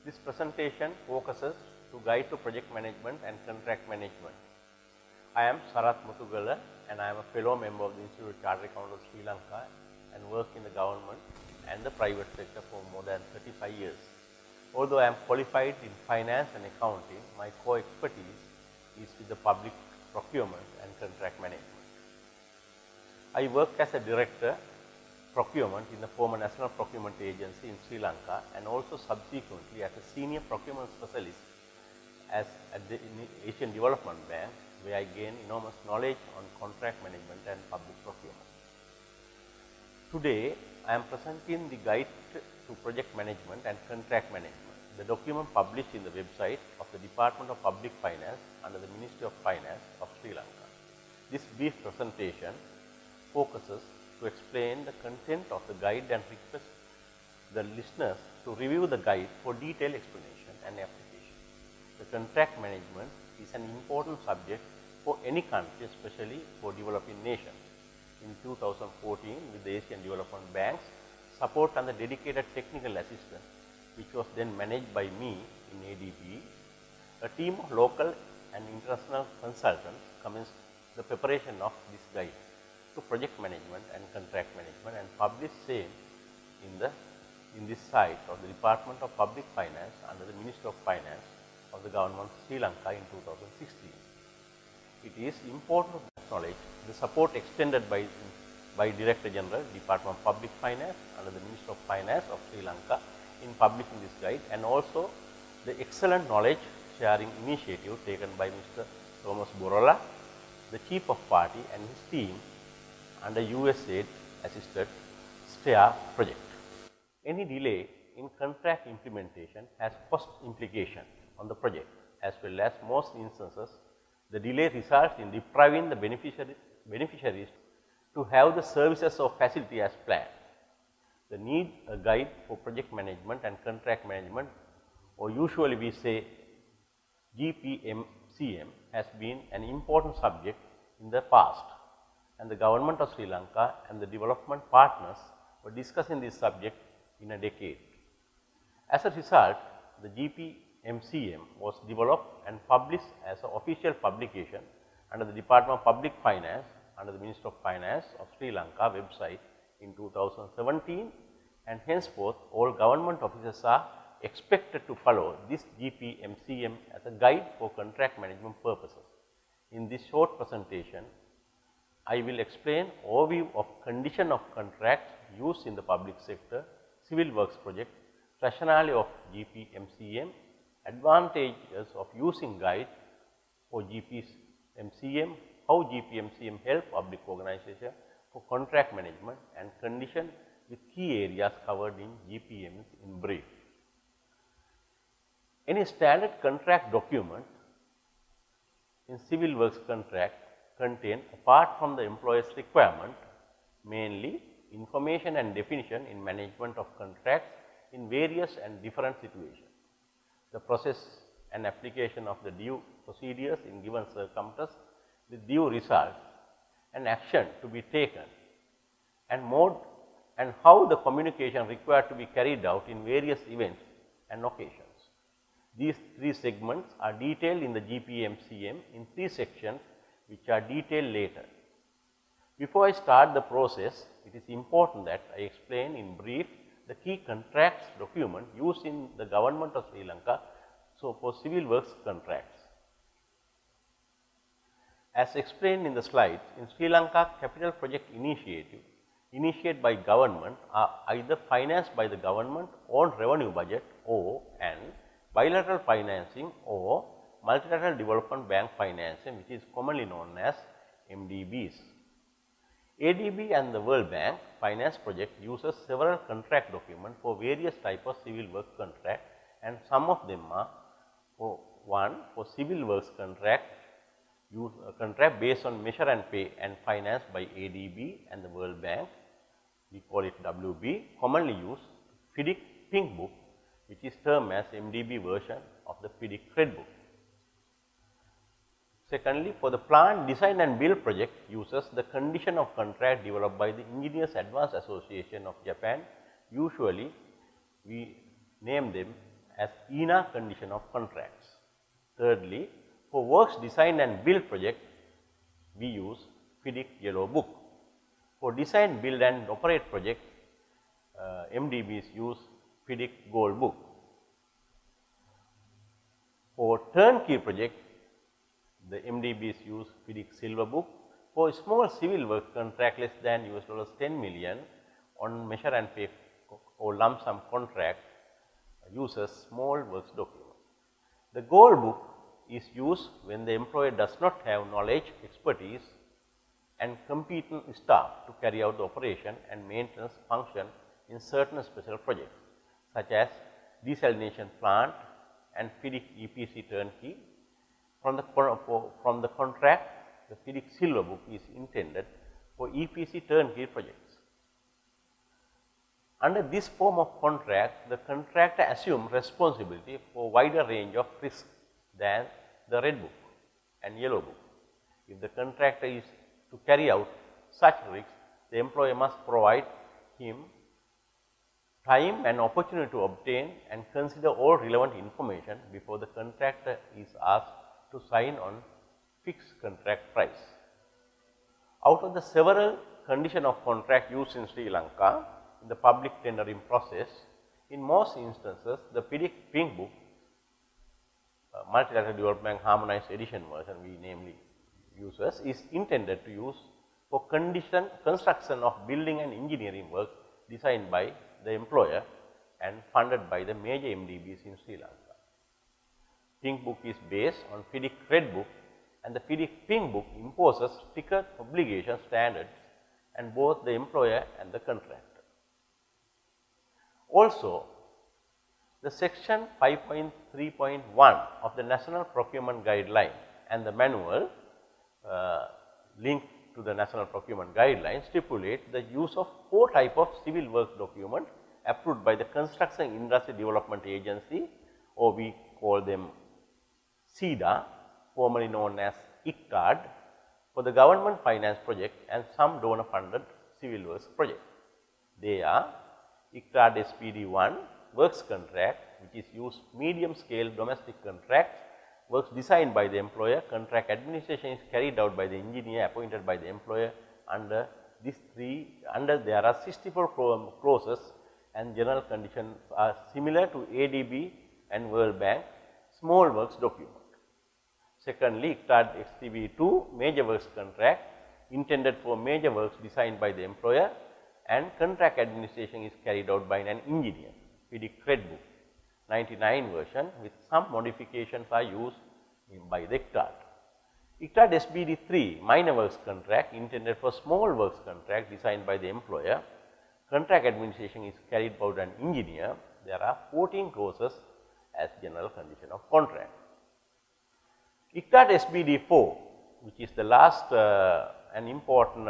This presentation focuses to guide to project management and contract management. I am Sarath Muthugala and I am a fellow member of the Institute of Chartered Accountants of Sri Lanka and work in the government and the private sector for more than 35 years. Although I am qualified in finance and accounting, my core expertise is with the public procurement and contract management. I work as a director procurement in the former National Procurement Agency in Sri Lanka and also subsequently as a senior procurement specialist at the Asian Development Bank, where I gained enormous knowledge on contract management and public procurement. Today, I am presenting the guide to project management and contract management, the document published in the website of the Department of Public Finance under the Ministry of Finance of Sri Lanka. This brief presentation focuses to explain the content of the guide and request the listeners to review the guide for detailed explanation and application. The contract management is an important subject for any country, especially for developing nations. In 2014, with the Asian Development Bank's support and the dedicated technical assistance, which was then managed by me in ADB, a team of local and international consultants commenced the preparation of this guide to project management and contract management and published same in this site of the Department of Public Finance under the Ministry of Finance of the Government of Sri Lanka in 2016. It is important to acknowledge the support extended by Director General, Department of Public Finance under the Ministry of Finance of Sri Lanka in publishing this guide, and also the excellent knowledge sharing initiative taken by Mr. Thomas Borola, the Chief of Party, and his team under USAID assisted STAIR project. Any delay in contract implementation has cost implication on the project, as well as most instances the delay results in depriving the beneficiaries to have the services or facility as planned. The need a guide for project management and contract management, or usually we say GPMCM, has been an important subject in the past, and the government of Sri Lanka and the development partners were discussing this subject in a decade. As a result, the GPMCM was developed and published as an official publication under the Department of Public Finance under the Ministry of Finance of Sri Lanka website in 2017, and henceforth all government officers are expected to follow this GPMCM as a guide for contract management purposes. In this short presentation, I will explain overview of condition of contracts used in the public sector, civil works project, rationale of GPMCM, advantages of using guide for GPMCM, how GPMCM help public organization for contract management, and condition with key areas covered in GPMs in brief. Any standard contract document in civil works contract contain, apart from the employer's requirement, mainly information and definition in management of contracts in various and different situations, the process and application of the due procedures in given circumstances with due results and action to be taken, and mode and how the communication required to be carried out in various events and occasions. These three segments are detailed in the GPMCM in three sections, which are detailed later. Before I start the process, it is important that I explain in brief the key contracts document used in the government of Sri Lanka, so for civil works contracts. As explained in the slides, in Sri Lanka, capital project initiative initiated by government are either financed by the government own revenue budget and bilateral financing or multilateral development bank financing, which is commonly known as MDBs. ADB and the World Bank finance project uses several contract documents for various types of civil works contract, and some of them are for civil works contract based on measure and pay and financed by ADB and the World Bank. We call it WB, commonly used FIDIC Pink Book, which is termed as MDB version of the FIDIC Red Book. Secondly, for the plant design and build project uses the condition of contract developed by the Engineers Advanced Association of Japan. Usually, we name them as INA condition of contracts. Thirdly, for works design and build project, we use FIDIC yellow book. For design, build and operate project, MDBs use FIDIC gold book. For turnkey project, the MDBs use FIDIC silver book. For small civil work contract less than $10 million on measure and pay or lump sum contract uses small works document. The gold book is used when the employer does not have knowledge, expertise and competent staff to carry out the operation and maintenance function in certain special projects such as desalination plant and FIDIC EPC turnkey. From the contract, the FIDIC silver book is intended for EPC turnkey projects. Under this form of contract, the contractor assumes responsibility for wider range of risks than the red book and yellow book. If the contractor is to carry out such risks, the employer must provide him time and opportunity to obtain and consider all relevant information before the contractor is asked to sign on fixed contract price. Out of the several conditions of contract used in Sri Lanka in the public tendering process, in most instances the FIDIC pink book, multilateral development harmonized edition version we namely uses, is intended to use for construction of building and engineering work designed by the employer and funded by the major MDBs in Sri Lanka. Pink book is based on FIDIC red book, and the FIDIC pink book imposes stricter obligation standards on both the employer and the contractor. Also, the section 5.3.1 of the National Procurement Guideline and the manual linked to the National Procurement Guidelines stipulate the use of 4 types of civil work document approved by the Construction Industry Development Agency, or we call them CIDA, formerly known as ICTAD, for the government finance project and some donor funded civil works project. They are ICTAD SPD1 works contract, which is used medium scale domestic contracts, works designed by the employer, contract administration is carried out by the engineer appointed by the employer. Under these there are 64 clauses and general conditions are similar to ADB and World Bank small works document. Secondly, ICTAD STB2 major works contract intended for major works designed by the employer and contract administration is carried out by an engineer. FIDIC red book 99 version with some modifications are used by the ICTAD. ICTAD SBD3 minor works contract intended for small works contract designed by the employer. Contract administration is carried out by an engineer. There are 14 clauses as general condition of contract. ICTAD SBD4, which is the last and important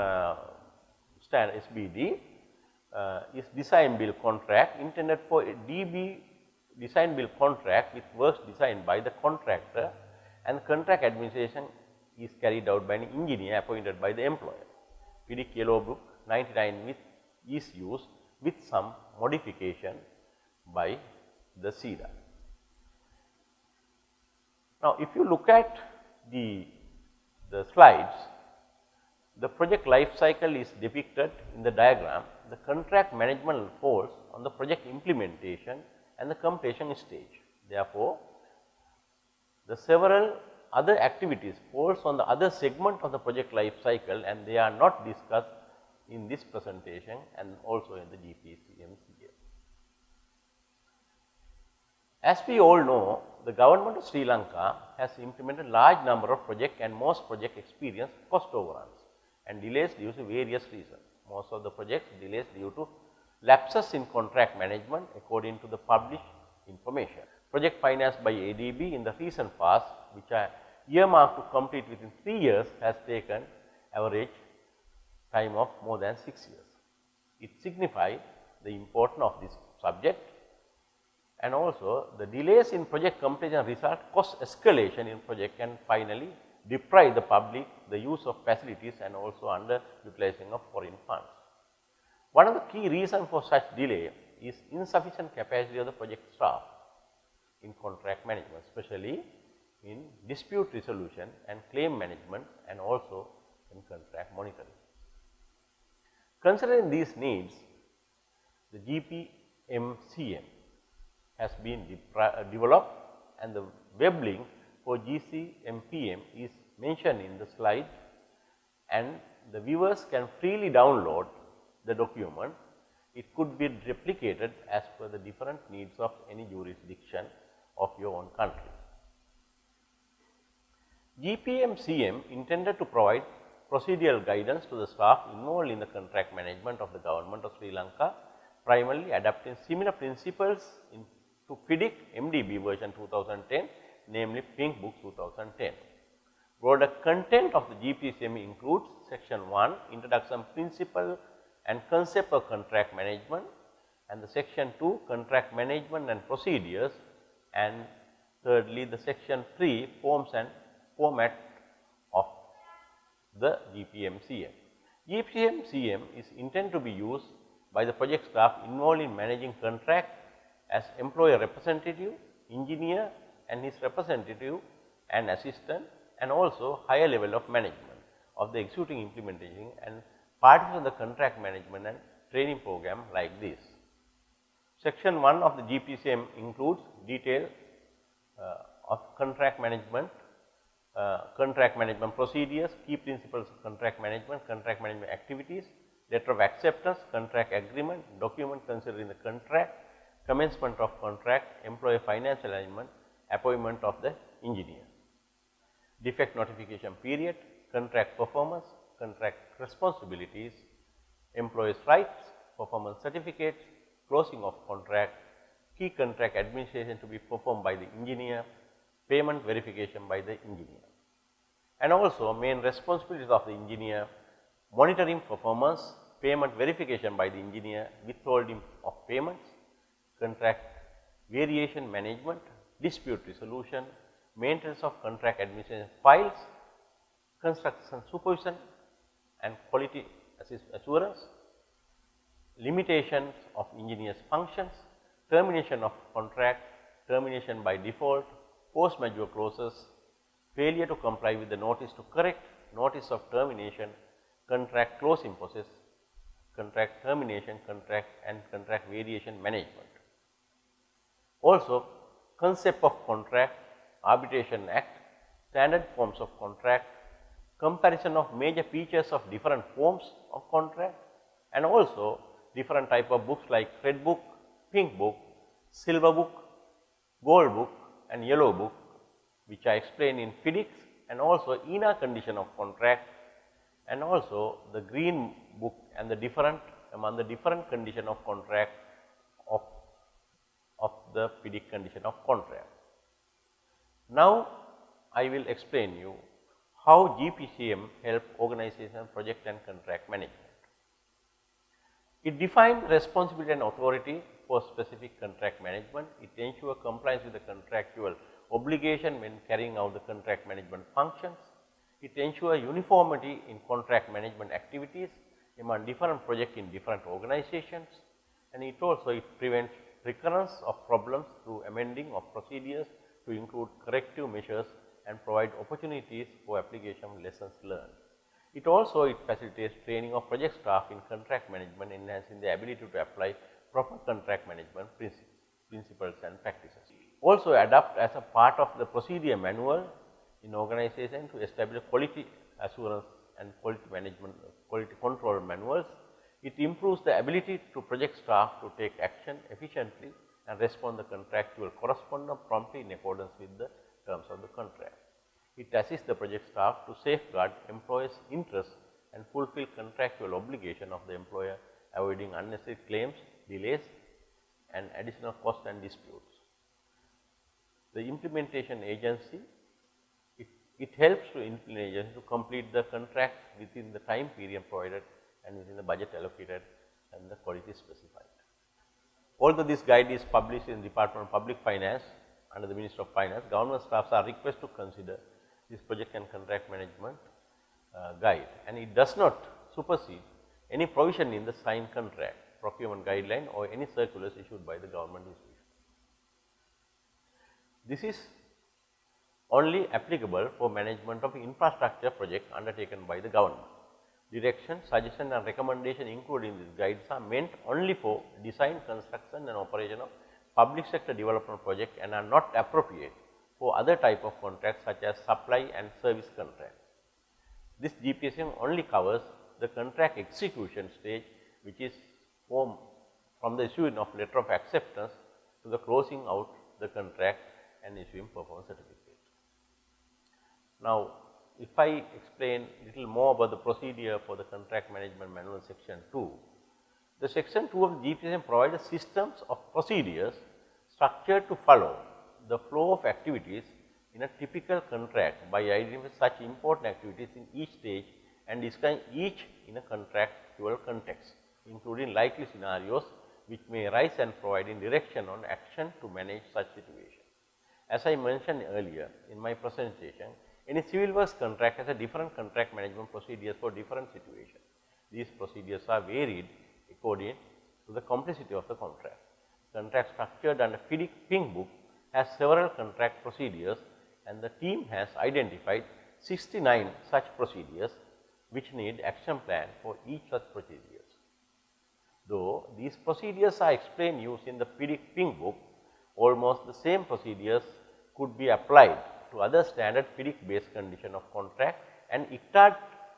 standard SBD, is design build contract intended for a DB design build contract with works designed by the contractor and contract administration is carried out by an engineer appointed by the employer. FIDIC yellow book 99 is used with some modification by the CIDA. Now, if you look at the slides, the project life cycle is depicted in the diagram. The contract management falls on the project implementation and the completion stage. Therefore, the several other activities falls on the other segment of the project life cycle and they are not discussed in this presentation and also in the GPCMCA. As we all know, the government of Sri Lanka has implemented large number of projects and most projects experience cost overruns and delays due to various reasons. Most of the projects delays due to lapses in contract management according to the published information. Project financed by ADB in the recent past, which are earmarked to complete within 3 years, has taken average time of more than 6 years. It signifies the importance of this subject. And also the delays in project completion result cost escalation in project and finally deprive the public the use of facilities and also underutilizing of foreign funds. One of the key reasons for such delay is insufficient capacity of the project staff. in contract management, especially in dispute resolution and claim management and also in contract monitoring. Considering these needs, the GPMCM has been developed and the web link for GCMPM is mentioned in the slide, and the viewers can freely download the document. It could be replicated as per the different needs of any jurisdiction of your own country. GPMCM intended to provide procedural guidance to the staff involved in the contract management of the government of Sri Lanka, primarily adapting similar principles to FIDIC MDB version 2010, namely Pink Book 2010. Broader content of the GPMCM includes section 1, introduction principle and concept of contract management, and the section 2, contract management and procedures, and thirdly the section 3, forms and format of the GPMCM. GPMCM is intended to be used by the project staff involved in managing contract as employer representative, engineer and his representative and assistant, and also higher level of management of the executing implementation and participate in the contract management and training program like this. Section 1 of the GPCM includes detail of contract management procedures, key principles of contract management activities, letter of acceptance, contract agreement, document considering the contract, commencement of contract, employer financial arrangement, appointment of the engineer, defect notification period, contract performance, contract responsibilities, employees' rights, performance certificates, closing of contract, key contract administration to be performed by the engineer, payment verification by the engineer, and also main responsibilities of the engineer, monitoring performance, payment verification by the engineer, withholding of payments, contract variation management, dispute resolution, maintenance of contract administration files, construction supervision and quality assurance, limitations of engineer's functions, termination of contract, termination by default, force majeure clauses, failure to comply with the notice to correct, notice of termination, contract closing process, contract termination, contract and contract variation management. Also, concept of contract, arbitration act, standard forms of contract, comparison of major features of different forms of contract, and also different type of books like red book, pink book, silver book, gold book and yellow book, which I explained in FIDIC, and also INA condition of contract, and also the green book and the different among the different condition of contract of the FIDIC condition of contract. Now, I will explain you how GPCM help organization, project and contract management. It defines responsibility and authority for specific contract management. It ensures compliance with the contractual obligation when carrying out the contract management functions. It ensures uniformity in contract management activities among different projects in different organizations, and it prevents recurrence of problems through amending of procedures to include corrective measures and provide opportunities for application of lessons learned. It facilitates training of project staff in contract management, enhancing the ability to apply proper contract management principles and practices. Also adapt as a part of the procedure manual in organization to establish quality assurance and quality management, quality control manuals. It improves the ability to project staff to take action efficiently and respond the contractual correspondence promptly in accordance with the terms of the contract. It assists the project staff to safeguard employees' interests and fulfill contractual obligation of the employer, avoiding unnecessary claims, delays and additional costs and disputes. The implementation agency, it helps to implement agency to complete the contract within the time period provided and within the budget allocated and the quality specified. Although this guide is published in the Department of Public Finance under the Ministry of Finance, government staffs are requested to consider this project and contract management guide, and it does not supersede any provision in the signed contract, procurement guideline or any circulars issued by the government institution. This is only applicable for management of infrastructure project undertaken by the government. Direction, suggestion and recommendation included in these guides are meant only for design, construction and operation of public sector development project and are not appropriate for other type of contracts such as supply and service contracts. This GPSM only covers the contract execution stage, which is from the issuing of letter of acceptance to the closing out the contract and issuing performance certificate. Now, if I explain little more about the procedure for the contract management manual section 2, the section 2 of the GPSM provides systems of procedures structured to follow the flow of activities in a typical contract by identifying such important activities in each stage and describing each in a contractual context, including likely scenarios which may arise and providing direction on action to manage such situation. As I mentioned earlier in my presentation, any civil works contract has a different contract management procedures for different situations. These procedures are varied according to the complexity of the contract. Contract structured under FIDIC Pink Book has several contract procedures and the team has identified 69 such procedures which need action plan for each such procedures. Though these procedures are explained using the FIDIC Pink Book, almost the same procedures could be applied to other standard FIDIC based condition of contract and ICTAD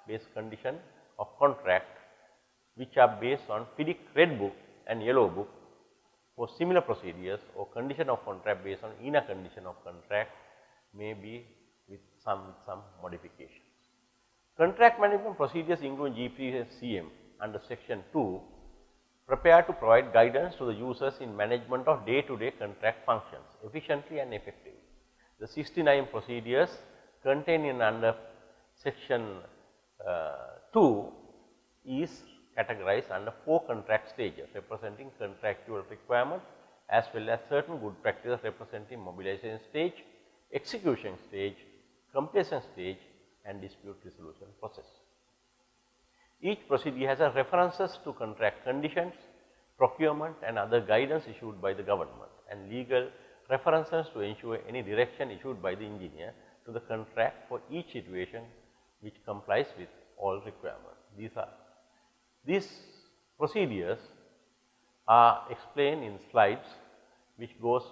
based condition of contract, which are based on FIDIC Red Book and Yellow Book for similar procedures, or condition of contract based on inner condition of contract may be with some modifications. Contract management procedures include GPSM under section 2 prepared to provide guidance to the users in management of day-to-day contract functions efficiently and effectively. The 69 procedures contained in under section 2 is categorized under 4 contract stages representing contractual requirement as well as certain good practices representing mobilization stage, execution stage, completion stage and dispute resolution process. Each procedure has a references to contract conditions, procurement and other guidance issued by the government and legal references to ensure any direction issued by the engineer to the contract for each situation which complies with all requirements. These procedures are explained in slides which goes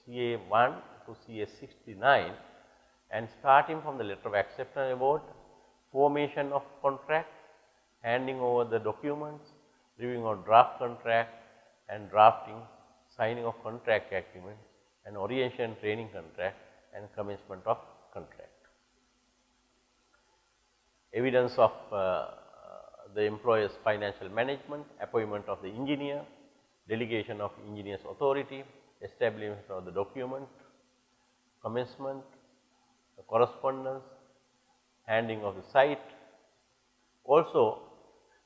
CA1 to CA69 and starting from the letter of acceptance award, formation of contract, handing over the documents, reviewing of draft contract and drafting, signing of contract agreement and orientation training contract and commencement of contract. Evidence of the employer's financial management, appointment of the engineer, delegation of engineer's authority, establishment of the document, commencement, the correspondence, handing of the site. Also,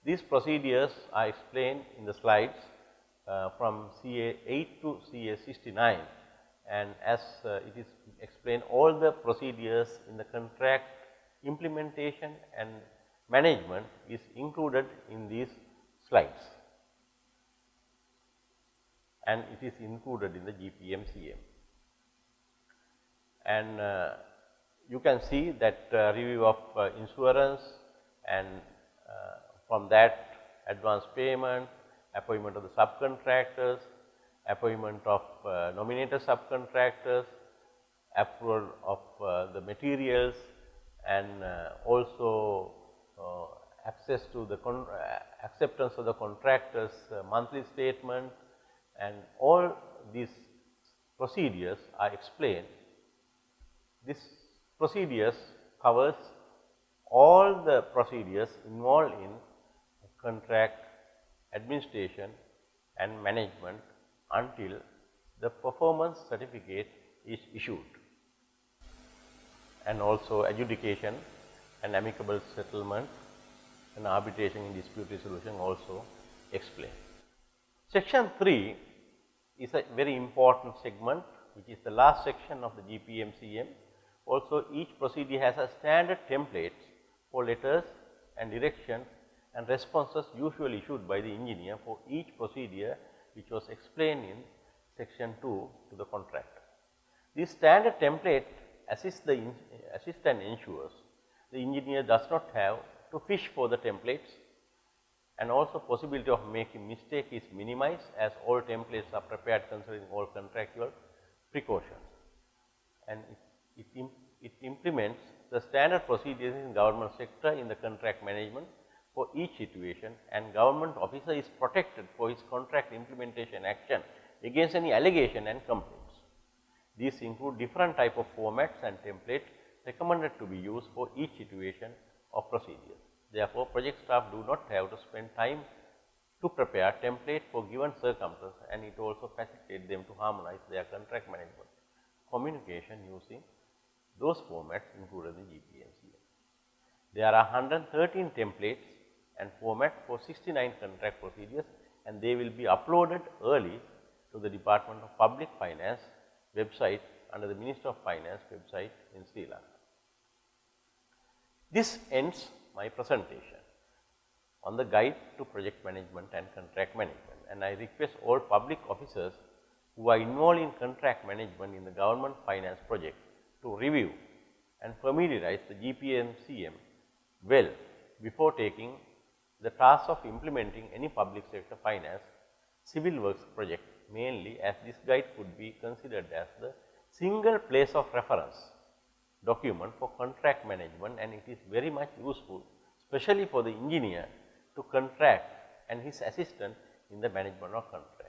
these procedures are explained in the slides from CA8 to CA69 and as it is explained, all the procedures in the contract implementation and management is included in these slides and it is included in the GPMCM. And you can see that review of insurance and from that advance payment, appointment of the subcontractors, appointment of nominated subcontractors, approval of the materials and also access to the acceptance of the contractors monthly statement and all these procedures are explained. This procedures covers all the procedures involved in contract administration and management until the performance certificate is issued and also adjudication and amicable settlement and arbitration in dispute resolution also explained. Section 3 is a very important segment which is the last section of the GPMCM. Also each procedure has a standard templates for letters and directions and responses usually issued by the engineer for each procedure which was explained in section 2 to the contractor. This standard template assists and ensures the engineer does not have to fish for the templates, and also possibility of making mistake is minimized as all templates are prepared considering all contractual precautions. And it implements the standard procedures in government sector in the contract management for each situation, and government officer is protected for his contract implementation action against any allegation and complaints. These include different type of formats and templates recommended to be used for each situation of procedure. Therefore, project staff do not have to spend time to prepare template for given circumstances, and it also facilitates them to harmonize their contract management communication using those formats included in GPMCM. There are 113 templates and formats for 69 contract procedures, and they will be uploaded early to the Department of Public Finance website under the Ministry of Finance website in Sri Lanka. This ends my presentation on the guide to project management and contract management, and I request all public officers who are involved in contract management in the government finance project to review and familiarize the GPMCM well before taking the task of implementing any public sector finance civil works project, mainly as this guide could be considered as the single place of reference document for contract management, and it is very much useful especially for the engineer to contract and his assistant in the management of contract.